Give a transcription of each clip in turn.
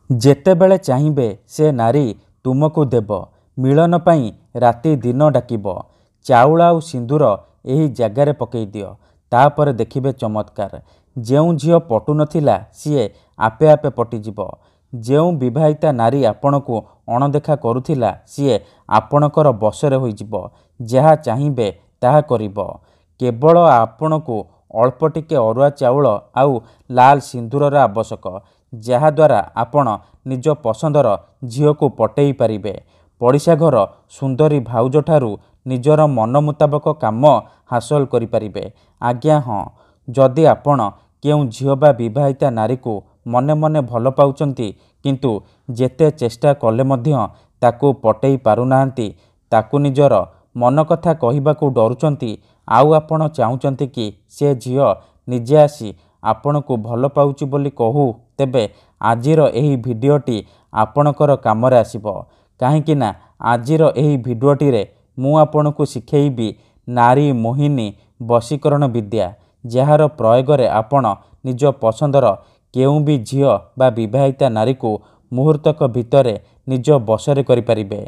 ଯେତେବେଳେ ଚାହିଁବେ ସେ ନାରୀ ତୁମକୁ ଦେବ। ମିଳନ ପାଇଁ ରାତି ଦିନ ଡାକିବ। ଚାଉଳ ଆଉ ସିନ୍ଦୁର ଏହି ଜାଗାରେ ପକେଇ ଦିଅ। ତାପରେ ଦେଖିବେ ଚମତ୍କାର। ଯେଉଁ ଝିଅ ପଟୁ ନଥିଲା ସିଏ ଆପେ ଆପେ ପଟିଯିବ। ଯେଉଁ ବିବାହିତା ନାରୀ ଆପଣଙ୍କୁ ଅଣଦେଖା କରୁଥିଲା ସିଏ ଆପଣଙ୍କର ବଶରେ ହୋଇଯିବ। ଯାହା ଚାହିଁବେ ତାହା କରିବ। କେବଳ ଆପଣଙ୍କୁ ଅଳ୍ପ ଟିକେ ଅରୁଆ ଚାଉଳ ଆଉ ଲାଲ ସିନ୍ଦୁରର ଆବଶ୍ୟକ, ଯାହାଦ୍ୱାରା ଆପଣ ନିଜ ପସନ୍ଦର ଝିଅକୁ ପଟେଇ ପାରିବେ। ପଡ଼ିଶା ଘର ସୁନ୍ଦରୀ ଭାଉଜଠାରୁ ନିଜର ମନ ମୁତାବକ କାମ ହାସଲ କରିପାରିବେ। ଆଜ୍ଞା ହଁ, ଯଦି ଆପଣ କେଉଁ ଝିଅ ବା ବିବାହିତା ନାରୀକୁ ମନେ ମନେ ଭଲ ପାଉଛନ୍ତି କିନ୍ତୁ ଯେତେ ଚେଷ୍ଟା କଲେ ମଧ୍ୟ ତାକୁ ପଟେଇ ପାରୁନାହାନ୍ତି, ତାକୁ ନିଜର ମନ କଥା କହିବାକୁ ଡରୁଛନ୍ତି, ଆଉ ଆପଣ ଚାହୁଁଛନ୍ତି କି ସେ ଝିଅ ନିଜେ ଆସି ଆପଣଙ୍କୁ ଭଲ ପାଉଛି ବୋଲି କହୁ, ତେବେ ଆଜିର ଏହି ଭିଡ଼ିଓଟି ଆପଣଙ୍କର କାମରେ ଆସିବ। କାହିଁକି ନା ଆଜିର ଏହି ଭିଡ଼ିଓଟିରେ ମୁଁ ଆପଣଙ୍କୁ ଶିଖେଇବି ନାରୀ ମୋହିନୀ ବଶୀକରଣ ବିଦ୍ୟା, ଯାହାର ପ୍ରୟୋଗରେ ଆପଣ ନିଜ ପସନ୍ଦର କେଉଁ ବି ଝିଅ ବା ବିବାହିତା ନାରୀକୁ ମୁହୂର୍ତ୍ତକ ଭିତରେ ନିଜ ବଶରେ କରିପାରିବେ।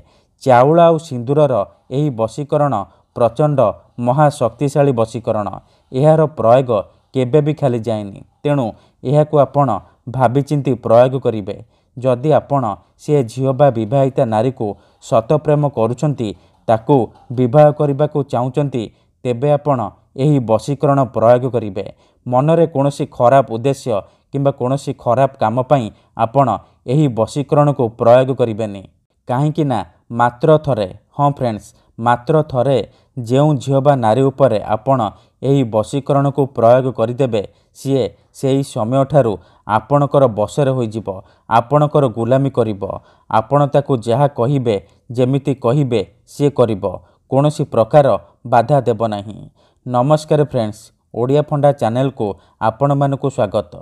ଚାଉଳ ଆଉ ସିନ୍ଦୁରର ଏହି ବଶୀକରଣ ପ୍ରଚଣ୍ଡ ମହାଶକ୍ତିଶାଳୀ ବଶୀକରଣ। ଏହାର ପ୍ରୟୋଗ କେବେ ବି ଖାଲି ଯାଏନି, ତେଣୁ ଏହାକୁ ଆପଣ ଭାବିଚିନ୍ତି ପ୍ରୟୋଗ କରିବେ। ଯଦି ଆପଣ ସେ ଝିଅ ବା ବିବାହିତା ନାରୀକୁ ସତ ପ୍ରେମ କରୁଛନ୍ତି, ତାକୁ ବିବାହ କରିବାକୁ ଚାହୁଁଛନ୍ତି, ତେବେ ଆପଣ ଏହି ବଶୀକରଣ ପ୍ରୟୋଗ କରିବେ। ମନରେ କୌଣସି ଖରାପ ଉଦ୍ଦେଶ୍ୟ କିମ୍ବା କୌଣସି ଖରାପ କାମ ପାଇଁ ଆପଣ ଏହି ବଶୀକରଣକୁ ପ୍ରୟୋଗ କରିବେନି। କାହିଁକି ନା ମାତ୍ର ଥରେ, ହଁ ଫ୍ରେଣ୍ଡସ୍, ମାତ୍ର ଥରେ ଯେଉଁ ଝିଅ ବା ନାରୀ ଉପରେ ଆପଣ ଏହି ବଶୀକରଣକୁ ପ୍ରୟୋଗ କରିଦେବେ, ସିଏ ସେହି ସମୟଠାରୁ ଆପଣଙ୍କର ବଶରେ ହୋଇଯିବ, ଆପଣଙ୍କର ଗୁଲାମୀ କରିବ। ଆପଣ ତାକୁ ଯାହା କହିବେ, ଯେମିତି କହିବେ ସିଏ କରିବ। କୌଣସି ପ୍ରକାର ବାଧା ଦେବ ନାହିଁ। ନମସ୍କାର ଫ୍ରେଣ୍ଡସ୍, ଓଡ଼ିଆ ଫଣ୍ଡା ଚ୍ୟାନେଲକୁ ଆପଣମାନଙ୍କୁ ସ୍ୱାଗତ।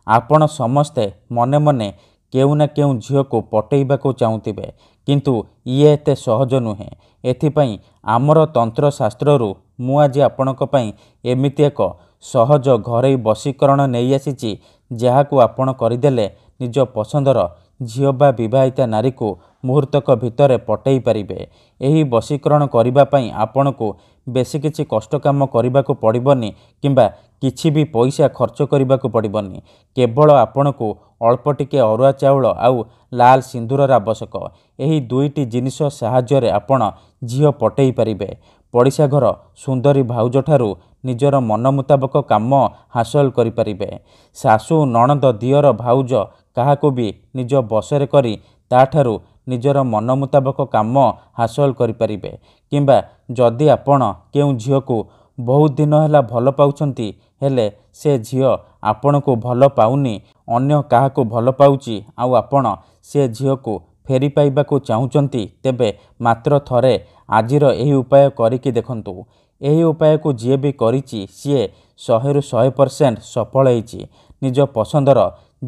ଆପଣ ସମସ୍ତେ ମନେ ମନେ କେଉଁ ନା କେଉଁ ଝିଅକୁ ପଟେଇବାକୁ ଚାହୁଁଥିବେ, କିନ୍ତୁ ଇଏ ଏତେ ସହଜ ନୁହେଁ। ଏଥିପାଇଁ ଆମର ତନ୍ତ୍ରଶାସ୍ତ୍ରରୁ ମୁଁ ଆଜି ଆପଣଙ୍କ ପାଇଁ ଏମିତି ଏକ ସହଜ ଘରୋଇ ବଶୀକରଣ ନେଇ ଆସିଛି, ଯାହାକୁ ଆପଣ କରିଦେଲେ ନିଜ ପସନ୍ଦର ଝିଅ ବା ବିବାହିତା ନାରୀକୁ ମୁହୂର୍ତ୍ତକ ଭିତରେ ପଟେଇ ପାରିବେ। ଏହି ବଶୀକରଣ କରିବା ପାଇଁ ଆପଣଙ୍କୁ ବେଶୀ କିଛି କଷ୍ଟ କାମ କରିବାକୁ ପଡ଼ିବନି କିମ୍ବା କିଛି ବି ପଇସା ଖର୍ଚ୍ଚ କରିବାକୁ ପଡ଼ିବନି। କେବଳ ଆପଣଙ୍କୁ ଅଳ୍ପ ଟିକେ ଅରୁଆ ଚାଉଳ ଆଉ ଲାଲ ସିନ୍ଦୁରର ଆବଶ୍ୟକ। ଏହି ଦୁଇଟି ଜିନିଷ ସାହାଯ୍ୟରେ ଆପଣ ଝିଅ ପଟେଇ ପାରିବେ। ପଡ଼ିଶା ଘର ସୁନ୍ଦରୀ ଭାଉଜଠାରୁ ନିଜର ମନ ମୁତାବକ କାମ ହାସଲ କରିପାରିବେ। ଶାଶୁ, ନଣନ୍ଦ, ଦିଅର, ଭାଉଜ କାହାକୁ ବି ନିଜ ବଶରେ କରି ତାଠାରୁ ନିଜର ମନ ମୁତାବକ କାମ ହାସଲ କରିପାରିବେ। କିମ୍ବା ଯଦି ଆପଣ କେଉଁ ଝିଅକୁ ବହୁତ ଦିନ ହେଲା ଭଲ ପାଉଛନ୍ତି, ହେଲେ ସେ ଝିଅ ଆପଣଙ୍କୁ ଭଲ ପାଉନି, ଅନ୍ୟ କାହାକୁ ଭଲ ପାଉଛି, ଆଉ ଆପଣ ସେ ଝିଅକୁ ଫେରି ପାଇବାକୁ ଚାହୁଁଛନ୍ତି, ତେବେ ମାତ୍ର ଥରେ ଆଜିର ଏହି ଉପାୟ କରିକି ଦେଖନ୍ତୁ। ଏହି ଉପାୟକୁ ଯିଏ ବି କରିଛି ସିଏ 100ରୁ 100% ସଫଳ ହେଇଛି। ନିଜ ପସନ୍ଦର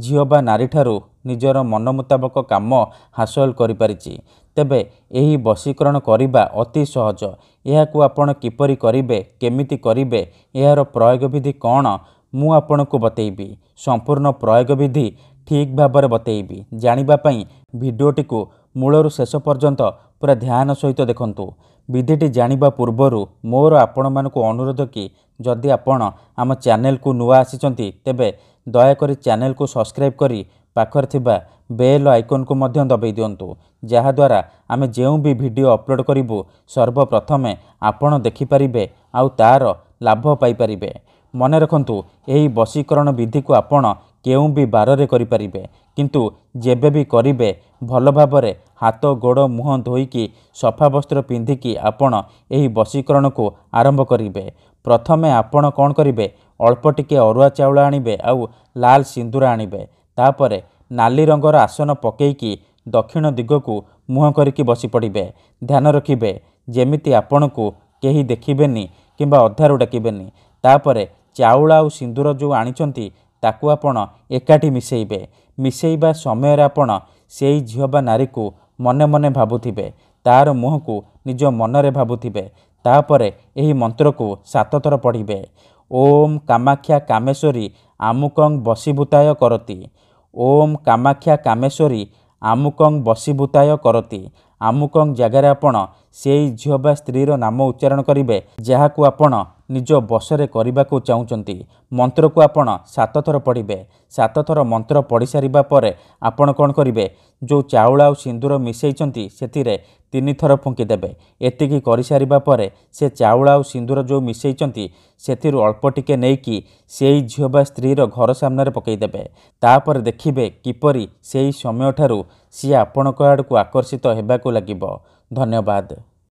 ଝିଅ ବା ନାରୀଠାରୁ ନିଜର ମନ ମୁତାବକ କାମ ହାସଲ କରିପାରିଛି। ତେବେ ଏହି ବଶୀକରଣ କରିବା ଅତି ସହଜ। ଏହାକୁ ଆପଣ କିପରି କରିବେ, କେମିତି କରିବେ, ଏହାର ପ୍ରୟୋଗ ବିଧି କ'ଣ, ମୁଁ ଆପଣଙ୍କୁ ବତେଇବି। ସମ୍ପୂର୍ଣ୍ଣ ପ୍ରୟୋଗ ବିଧି ଠିକ୍ ଭାବରେ ବତେଇବି। ଜାଣିବା ପାଇଁ ଭିଡ଼ିଓଟିକୁ ମୂଳରୁ ଶେଷ ପର୍ଯ୍ୟନ୍ତ ପୁରା ଧ୍ୟାନ ସହିତ ଦେଖନ୍ତୁ। ବିଧିଟି ଜାଣିବା ପୂର୍ବରୁ ମୋର ଆପଣମାନଙ୍କୁ ଅନୁରୋଧ କି ଯଦି ଆପଣ ଆମ ଚ୍ୟାନେଲକୁ ନୂଆ ଆସିଛନ୍ତି, ତେବେ ଦୟାକରି ଚ୍ୟାନେଲକୁ ସବସ୍କ୍ରାଇବ୍ କରି ପାଖରେ ଥିବା ବେଲ୍ ଆଇକନ୍କୁ ମଧ୍ୟ ଦବାଇ ଦିଅନ୍ତୁ, ଯାହାଦ୍ୱାରା ଆମେ ଯେଉଁ ବି ଭିଡ଼ିଓ ଅପଲୋଡ଼ କରିବୁ ସର୍ବପ୍ରଥମେ ଆପଣ ଦେଖିପାରିବେ ଆଉ ତା'ର ଲାଭ ପାଇପାରିବେ। ମନେ ରଖନ୍ତୁ, ଏହି ବଶୀକରଣ ବିଧିକୁ ଆପଣ କେଉଁ ବି ବାରରେ କରିପାରିବେ, କିନ୍ତୁ ଯେବେ ବି କରିବେ ଭଲ ଭାବରେ ହାତ ଗୋଡ଼ ମୁହଁ ଧୋଇକି ସଫା ବସ୍ତ୍ର ପିନ୍ଧିକି ଆପଣ ଏହି ବଶୀକରଣକୁ ଆରମ୍ଭ କରିବେ। ପ୍ରଥମେ ଆପଣ କ'ଣ କରିବେ, ଅଳ୍ପ ଟିକେ ଅରୁଆ ଚାଉଳ ଆଣିବେ ଆଉ ଲାଲ ସିନ୍ଦୁର ଆଣିବେ। ତାପରେ ନାଲି ରଙ୍ଗର ଆସନ ପକେଇକି ଦକ୍ଷିଣ ଦିଗକୁ ମୁହଁ କରିକି ବସି ପଡ଼ିବେ। ଧ୍ୟାନ ରଖିବେ ଯେମିତି ଆପଣଙ୍କୁ କେହି ଦେଖିବେନି କିମ୍ବା ଅଧାରୁ ଡାକିବେନି। ତାପରେ ଚାଉଳ ଆଉ ସିନ୍ଦୁର ଯେଉଁ ଆଣିଛନ୍ତି ତାକୁ ଆପଣ ଏକାଠି ମିଶେଇବେ। ମିଶେଇବା ସମୟରେ ଆପଣ ସେଇ ଝିଅ ବା ନାରୀକୁ ମନେ ମନେ ଭାବୁଥିବେ, ତା'ର ମୁହଁକୁ ନିଜ ମନରେ ଭାବୁଥିବେ। ତାପରେ ଏହି ମନ୍ତ୍ରକୁ 7 ଥର ପଢ଼ିବେ। ଓମ୍ କାମାକ୍ଷା କାମେଶ୍ୱରୀ ଆମୁକଂ ବଶୀଭୂତାୟ କରତି। ଓମ୍ କାମାକ୍ଷା କାମେଶ୍ୱରୀ ଆମୁକଂ ବଶୀଭୂତାୟ କରତି। ଆମୁକଂ ଜାଗାରେ ଆପଣ ସେଇ ଝିଅ ବା ସ୍ତ୍ରୀର ନାମ ଉଚ୍ଚାରଣ କରିବେ ଯାହାକୁ ଆପଣ ନିଜ ବଶରେ କରିବାକୁ ଚାହୁଁଛନ୍ତି। ମନ୍ତ୍ରକୁ ଆପଣ 7 ଥର ପଢ଼ିବେ। 7 ଥର ମନ୍ତ୍ର ପଢ଼ି ସାରିବା ପରେ ଆପଣ କ'ଣ କରିବେ, ଯେଉଁ ଚାଉଳ ଆଉ ସିନ୍ଦୁର ମିଶାଇଛନ୍ତି ସେଥିରେ 3 ଥର ଫୁଙ୍କିଦେବେ। ଏତିକି କରିସାରିବା ପରେ ସେ ଚାଉଳ ଆଉ ସିନ୍ଦୁର ଯେଉଁ ମିଶାଇଛନ୍ତି ସେଥିରୁ ଅଳ୍ପ ଟିକେ ନେଇକି ସେଇ ଝିଅ ବା ସ୍ତ୍ରୀର ଘର ସାମ୍ନାରେ ପକାଇଦେବେ। ତାପରେ ଦେଖିବେ କିପରି ସେଇ ସମୟଠାରୁ ସିଏ ଆପଣଙ୍କ ଆଡ଼କୁ ଆକର୍ଷିତ ହେବାକୁ ଲାଗିବ। ଧନ୍ୟବାଦ।